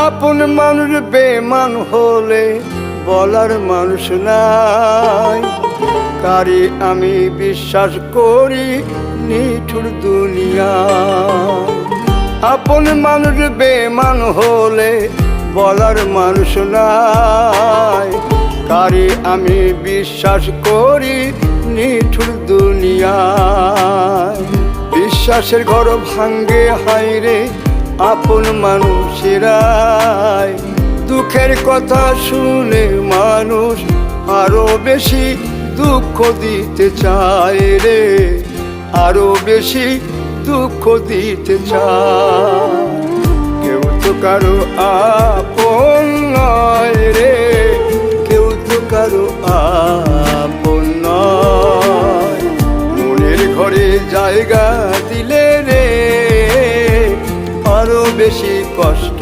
আপন মানুষ বেমান হলে বলার মানুষ নাই, কারে আমি বিশ্বাস করি নিঠুর দুনিয়া। আপন মানুষ বেমান হলে বলার মানুষ নাই, কারে আমি বিশ্বাস করি নিঠুর দুনিয়া। বিশ্বাসের ঘর ভাঙ্গে হায়রে আপন মানুষেরাই, দুঃখের কথা শুনে মানুষ আরো বেশি দুঃখ দিতে চায় রে, আরো বেশি দুঃখ দিতে চায়। কেউ তো কারো আপন নয় রে, কেউ তো কারো আপন নয়। মনের ঘরে জায়গা দিলে রে আরো বেশি কষ্ট